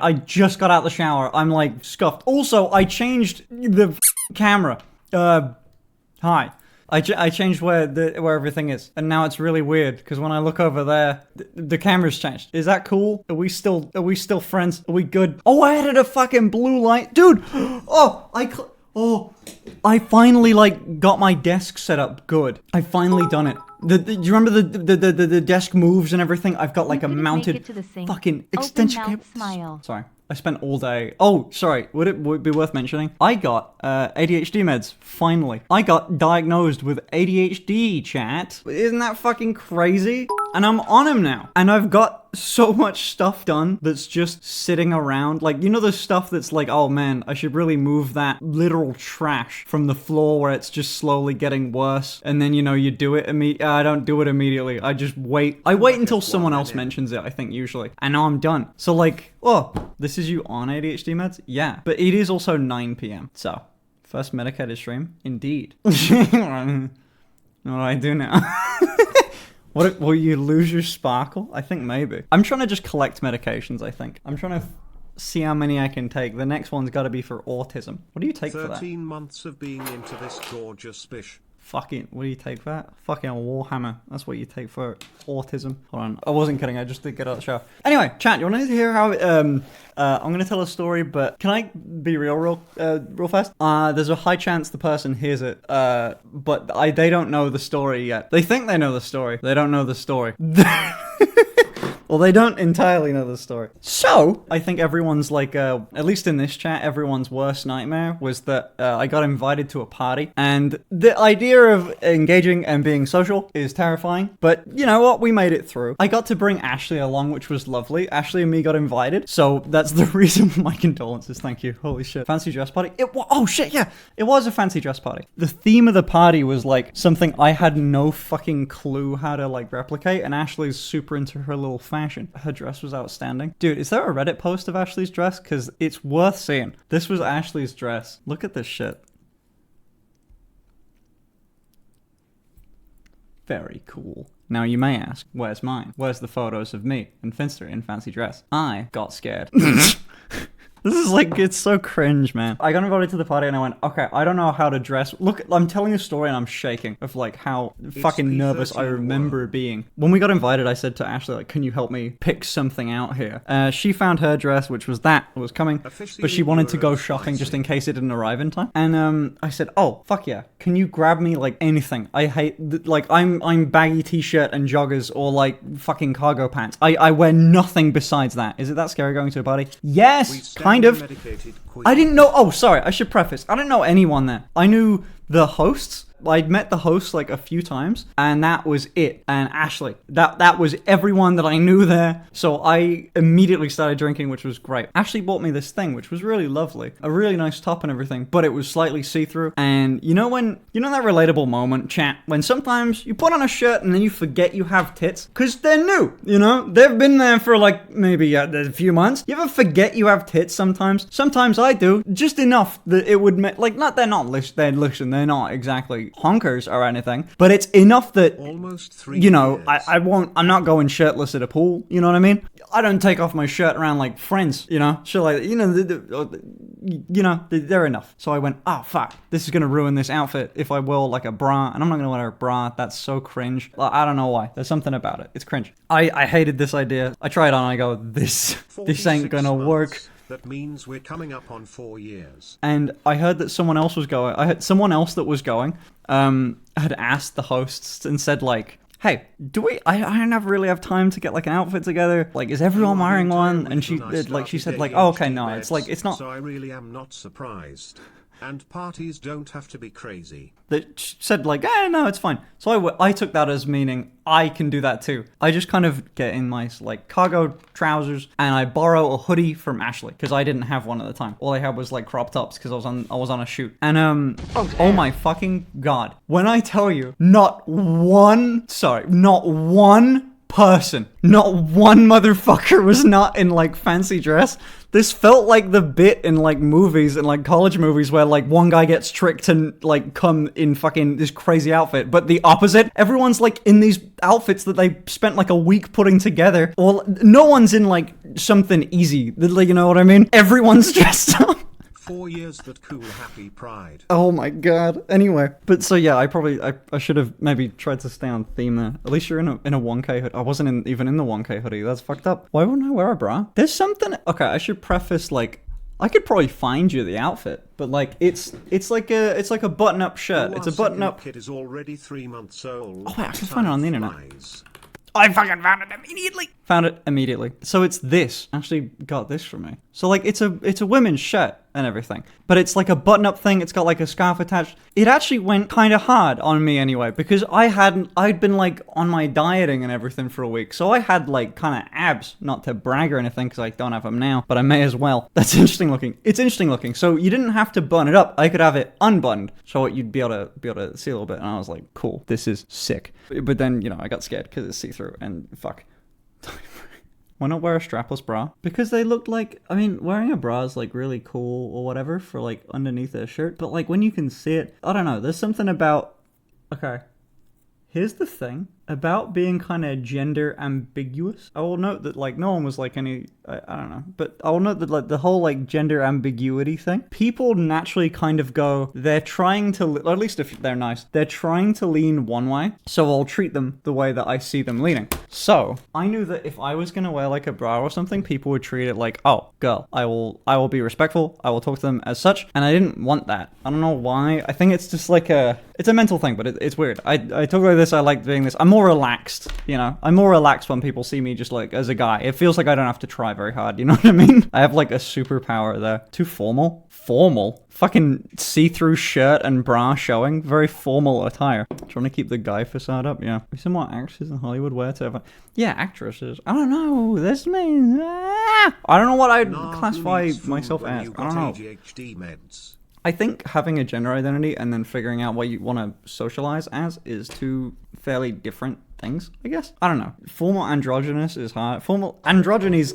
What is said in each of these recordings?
I just got out the shower. I'm like scuffed. Also, I changed the camera. Hi. I changed where everything is, and now it's really weird because when I look over there, the camera's changed. Is that cool? Are we still friends? Are we good? Oh, I added a fucking blue light, dude. I finally like got my desk set up good. I finally done it. Do you remember the desk moves and everything? I've got like a mounted fucking extension cable. Sorry. I spent all day. Oh, sorry. Would it be worth mentioning? I got ADHD meds, finally. I got diagnosed with ADHD, chat. Isn't that fucking crazy? And I'm on them now. And I've got so much stuff done that's just sitting around. Like, you know the stuff that's like, oh man, I should really move that literal trash from the floor where it's just slowly getting worse. And then, you know, you do it immediately. I don't do it immediately. I just wait. I wait until someone else mentions it, I think, usually. And now I'm done. So like, oh, this is you on ADHD meds? Yeah. But it is also 9 p.m. So, first medicated stream? Indeed. What do I do now? What, will you lose your sparkle? I think maybe. I'm trying to just collect medications, I think. I'm trying to see how many I can take. The next one's got to be for autism. What do you take for that? 13 months of being into this gorgeous bish. Fucking, what do you take for that? Fucking Warhammer. That's what you take for autism. Hold on. I wasn't kidding. I just did get out of the show. Anyway, chat, you want to hear how, I'm going to tell a story, but can I be real fast? There's a high chance the person hears it, but they don't know the story yet. They think they know the story. They don't know the story. Well, they don't entirely know the story. So, I think everyone's like, at least in this chat, everyone's worst nightmare was that I got invited to a party. And the idea of engaging and being social is terrifying. But you know what? We made it through. I got to bring Ashley along, which was lovely. Ashley and me got invited. So, that's the reason for my condolences. Thank you. Holy shit. Fancy dress party? Oh shit, yeah. It was a fancy dress party. The theme of the party was like something I had no fucking clue how to like replicate. And Ashley's super into her little fashion. Her dress was outstanding. Dude, is there a Reddit post of Ashley's dress? Because it's worth seeing. This was Ashley's dress. Look at this shit. Very cool. Now you may ask, where's mine? Where's the photos of me and Finster in fancy dress? I got scared. This is like, it's so cringe, man. I got invited to the party and I went, okay, I don't know how to dress. Look, I'm telling a story and I'm shaking of like how fucking nervous I remember being. When we got invited, I said to Ashley, like, can you help me pick something out here? She found her dress, which was that was coming, but she wanted to go shopping just in case it didn't arrive in time. And I said, oh, fuck yeah. Can you grab me like anything? I hate, like, I'm baggy t-shirt and joggers or like fucking cargo pants. I wear nothing besides that. Is it that scary going to a party? Yes, kind of. I didn't know. Oh, sorry. I should preface. I didn't know anyone there. I knew the hosts. I'd met the hosts like a few times, and that was it. And Ashley, that was everyone that I knew there. So I immediately started drinking, which was great. Ashley bought me this thing, which was really lovely, a really nice top and everything, but it was slightly see-through. And you know that relatable moment, chat, when sometimes you put on a shirt and then you forget you have tits because they're new. You know, they've been there for like maybe a few months. You ever forget you have tits sometimes? Sometimes I do, just enough that it would like they're not exactly honkers or anything, but it's enough that almost 3 you know years. I'm not going shirtless at a pool, you know what I mean? I don't take off my shirt around like friends, you know, shit like, they're enough. So I went, oh fuck, this is gonna ruin this outfit if I wear like a bra, and I'm not gonna wear a bra. That's so cringe. I don't know why. There's something about it. It's cringe. I hated this idea. I tried on and I go, this ain't gonna work. That means we're coming up on 4 years. And I heard that someone else was going. I heard someone else that was going had asked the hosts and said like, hey, I don't really have time to get like an outfit together. Like, is everyone wearing one? And she said like, oh, okay, no, it's like, it's not. So I really am not surprised. And parties don't have to be crazy. That said like, no, it's fine. So I took that as meaning I can do that too. I just kind of get in my like cargo trousers and I borrow a hoodie from Ashley because I didn't have one at the time. All I had was like crop tops because I was on a shoot. And oh my fucking god. When I tell you, not one person, not one motherfucker was not in like fancy dress. This felt like the bit in like movies and like college movies where like one guy gets tricked to like come in fucking this crazy outfit, but the opposite, everyone's like in these outfits that they spent like a week putting together. Well, no one's in like something easy, you know what I mean? Everyone's dressed up. 4 years that cool happy pride. Oh my god. Anyway, but so yeah, I should have maybe tried to stay on theme there. At least you're in a 1K hoodie. I wasn't even in the 1K hoodie. That's fucked up. Why wouldn't I wear a bra? There's something. Okay, I should preface like I could probably find you the outfit, but like it's like a button-up shirt. It's a button-up. Kid is already 3 months old. Oh wait, I can find it on the internet. Flies. I fucking found it immediately. Found it immediately. So it's this. Actually got this from me. So like it's a women's shirt and everything, but it's like a button-up thing. It's got like a scarf attached. It actually went kind of hard on me anyway, because I'd been like on my dieting and everything for a week, so I had like kind of abs. Not to brag or anything, because I don't have them now, but I may as well. That's interesting looking. It's interesting looking. So you didn't have to button it up. I could have it unbuttoned, so you'd be able to see a little bit. And I was like, cool, this is sick. But then I got scared because it's see-through and fuck. Why not wear a strapless bra? Because they look like, I mean, wearing a bra is like really cool or whatever for like underneath a shirt, but like when you can see it, I don't know, there's something about, okay, here's the thing about being kind of gender ambiguous. I will note that like no one was like any, I don't know, but I will note that like the whole like gender ambiguity thing, people naturally kind of go, they're trying to, or at least if they're nice, they're trying to lean one way, so I'll treat them the way that I see them leaning. So I knew that if I was gonna wear like a bra or something, people would treat it like, oh girl, I will be respectful, I will talk to them as such, and I didn't want that. I don't know why. I think it's just like it's a mental thing, but it's weird. I talk like this, I like doing this. I'm more relaxed, I'm more relaxed when people see me just like as a guy. It feels like I don't have to try very hard, you know what I mean? I have like a superpower there. Too formal? Formal? Fucking see-through shirt and bra showing. Very formal attire. Trying to keep the guy facade up, yeah. Some more actresses in Hollywood wear to yeah, actresses. I don't know. This means I don't know what I'd classify myself as. I don't know. ADHD meds. I think having a gender identity and then figuring out what you want to socialize as is two fairly different things, I guess. I don't know. Formal androgynous is hard. Formal androgyny's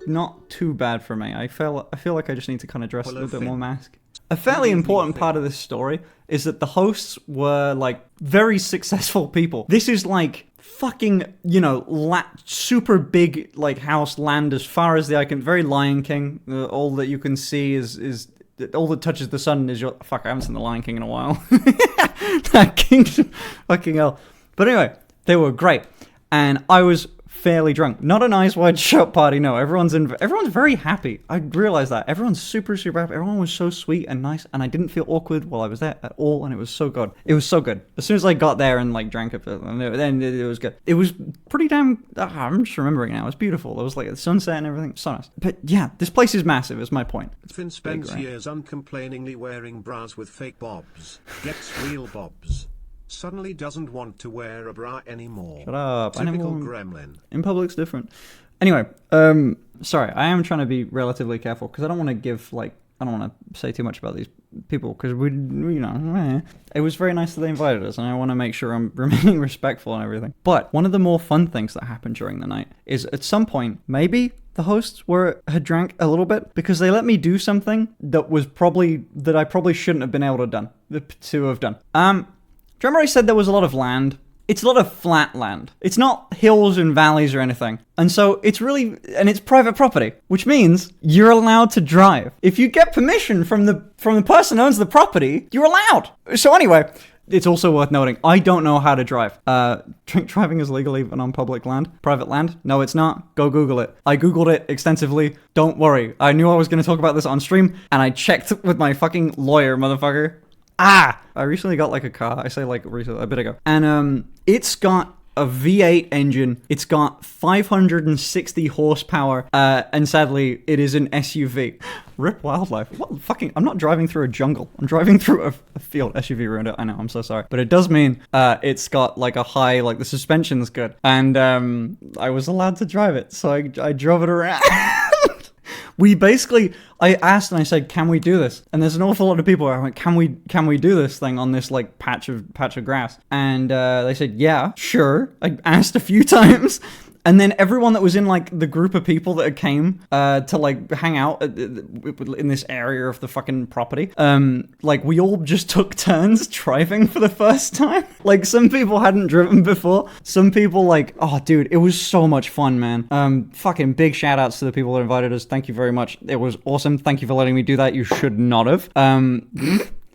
not too bad for me. I feel like I just need to kind of dress a little bit more mask. A fairly important part of this story is that the hosts were like very successful people. This is like fucking, super big like house, land as far as the eye can. Very Lion King. All that you can see is all that touches the sun is your... Fuck, I haven't seen The Lion King in a while. That kingdom. Fucking hell. But anyway, they were great. And I was fairly drunk. Not an eyes wide shut party, no. Everyone's very happy. I realized that. Everyone's super, super happy. Everyone was so sweet and nice, and I didn't feel awkward while I was there at all, and it was so good. It was so good. As soon as I got there and like drank it, then it was good. It was pretty damn... I'm just remembering now. It was beautiful. It was like the sunset and everything. So nice. But yeah, this place is massive, is my point. Finn spends years uncomplainingly wearing bras with fake bobs, gets real bobs. Suddenly doesn't want to wear a bra anymore. Shut up. Typical gremlin. In public's different. Anyway, sorry, I am trying to be relatively careful because I don't want to say too much about these people because it was very nice that they invited us and I want to make sure I'm remaining respectful and everything. But one of the more fun things that happened during the night is at some point, maybe the hosts had drank a little bit because they let me do something that I probably shouldn't have been able to have done. Remember I said there was a lot of land? It's a lot of flat land. It's not hills and valleys or anything. And so it's private property, which means you're allowed to drive. If you get permission from the person who owns the property, you're allowed. So anyway, it's also worth noting, I don't know how to drive. Drink driving is legal even on public land. Private land? No, it's not. Go Google it. I Googled it extensively. Don't worry. I knew I was going to talk about this on stream, and I checked with my fucking lawyer, motherfucker. I recently got like a car. I say like recently, a bit ago. And it's got a V8 engine. It's got 560 horsepower. And sadly, it is an SUV. Rip wildlife. What fucking... I'm not driving through a jungle. I'm driving through a field. SUV ruined it. I know. I'm so sorry. But it does mean it's got like a high... Like the suspension's good. And I was allowed to drive it. So I drove it around. I asked and I said, can we do this? And there's an awful lot of people where I went, can we do this thing on this like patch of grass? And they said, yeah, sure. I asked a few times And then everyone that was in like the group of people that came to like hang out in this area of the fucking property, like we all just took turns driving for the first time. Like some people hadn't driven before. Some people like, oh dude, it was so much fun, man. Fucking big shout outs to the people that invited us. Thank you very much. It was awesome. Thank you for letting me do that. You should not have.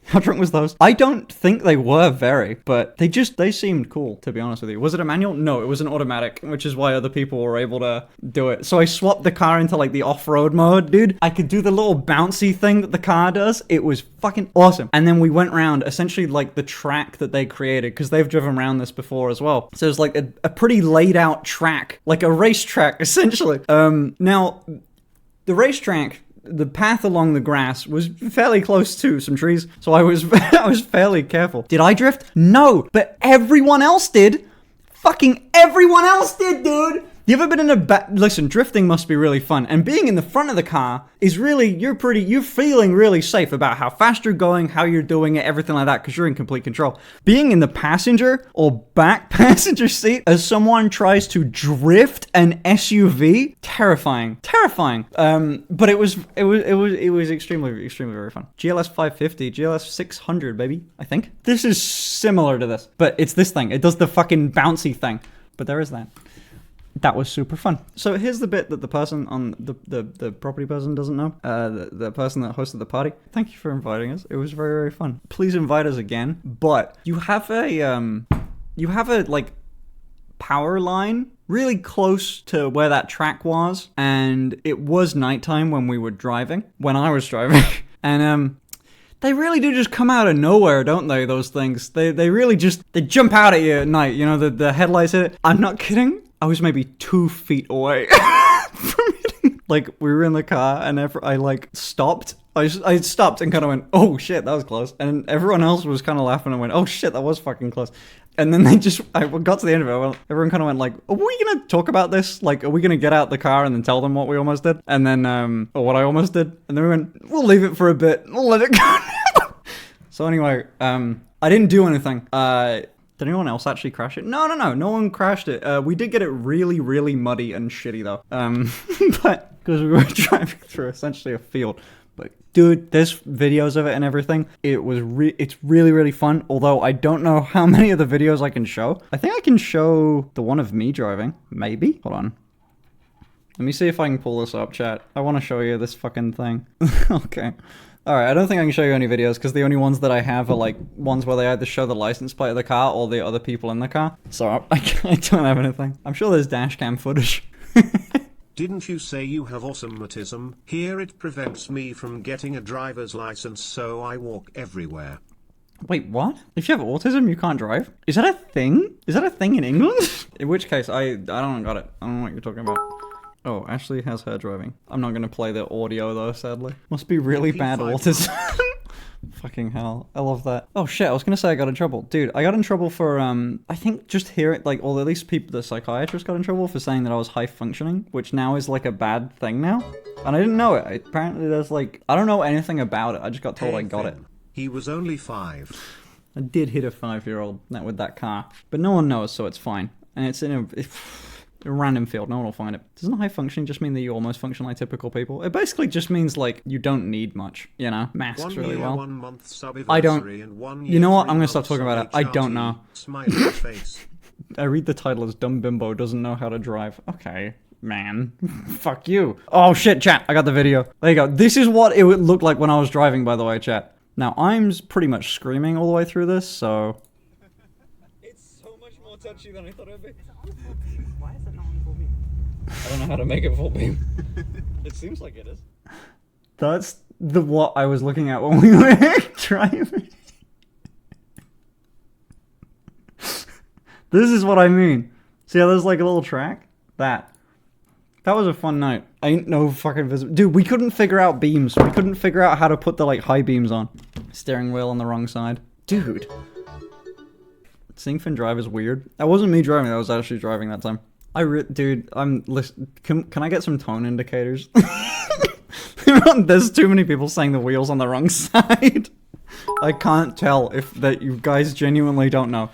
How drunk was those? I don't think they were very, but they seemed cool, to be honest with you. Was it a manual? No, it was an automatic, which is why other people were able to do it. So I swapped the car into like the off-road mode, dude. I could do the little bouncy thing that the car does. It was fucking awesome. And then we went around essentially like the track that they created, because they've driven around this before as well. So it's like a pretty laid out track, like a racetrack, essentially. Now, the racetrack, the path along the grass was fairly close to some trees, so I was fairly careful. Did I drift? No, but everyone else did. Fucking everyone else did, dude. You ever been in a listen, drifting must be really fun, and being in the front of the car is really, you're feeling really safe about how fast you're going, how you're doing it, everything like that, because you're in complete control. Being in the passenger or back passenger seat as someone tries to drift an SUV, terrifying. But it was extremely very fun. GLS 550, GLS 600, baby, I think. This is similar to this, but it's this thing. It does the fucking bouncy thing, but there is that. That was super fun. So here's the bit that the person on the property person doesn't know. The person that hosted the party. Thank you for inviting us. It was very fun. Please invite us again. But you have a like power line really close to where that track was, and it was nighttime when we were driving. When I was driving, and they really do just come out of nowhere, don't they, those things? They really just, they jump out at you at night, you know, the headlights hit it. I'm not kidding. I was maybe 2 feet away from hitting. Like, we were in the car, and I like, stopped. I stopped and kind of went, oh shit, that was close. And everyone else was kind of laughing and went, oh shit, that was fucking close. And then I got to the end of it, everyone kind of went like, are we going to talk about this? Like, are we going to get out the car and then tell them what we almost did? And then, or what I almost did? And then we went, we'll leave it for a bit. We'll let it go. So anyway, I didn't do anything. Did anyone else actually crash it? No one crashed it. We did get it really muddy and shitty though. But because we were driving through essentially a field. But dude, there's videos of it and everything. It's really fun. Although I don't know how many of the videos I can show. I think I can show the one of me driving. Maybe. Hold on. Let me see if I can pull this up, chat. I want to show you this fucking thing. Okay. Alright, I don't think I can show you any videos because the only ones that I have are like ones where they either show the license plate of the car or the other people in the car. So I don't have anything. I'm sure there's dash cam footage. Didn't you say you have awesomeism? Here it prevents me from getting a driver's license, so I walk everywhere. Wait, what? If you have autism, you can't drive? Is that a thing? Is that a thing in England? In which case, I don't got it. I don't know what you're talking about. Oh, Ashley has her driving. I'm not gonna play the audio though, sadly. Must be really bad autism. Fucking hell. I love that. Oh shit, I was gonna say I got in trouble. Dude, I got in trouble for, I think just hearing, like, or at least the psychiatrist got in trouble for saying that I was high functioning, which now is like a bad thing now. And I didn't know it. Apparently there's like, I don't know anything about it. I just got told I got it. He was only 5. I did hit a 5-year-old with that car. But no one knows, so it's fine. And it's in a random field, no one will find it. Doesn't high functioning just mean that you almost function like typical people? It basically just means like you don't need much, you know? Masks really well. 1 month I don't. You know what? I'm gonna stop talking about it. I don't know. Smiley face. I read the title as Dumb Bimbo Doesn't Know How to Drive. Okay, man. Fuck you. Oh shit, chat. I got the video. There you go. This is what it would look like when I was driving, by the way, chat. Now, I'm pretty much screaming all the way through this, so... It's so much more touchy than I thought it would be. Why is it not on full beam? I don't know how to make it full beam. It seems like it is. That's what I was looking at when we were driving. This is what I mean. See how there's like a little track? That was a fun night. Ain't no fucking visible. Dude, we couldn't figure out beams. We couldn't figure out how to put the like high beams on. Steering wheel on the wrong side. Dude. Seeing Finn drive is weird. That wasn't me driving, that was actually driving that time. Dude, can I get some tone indicators? There's too many people saying the wheel's on the wrong side. I can't tell if that you guys genuinely don't know.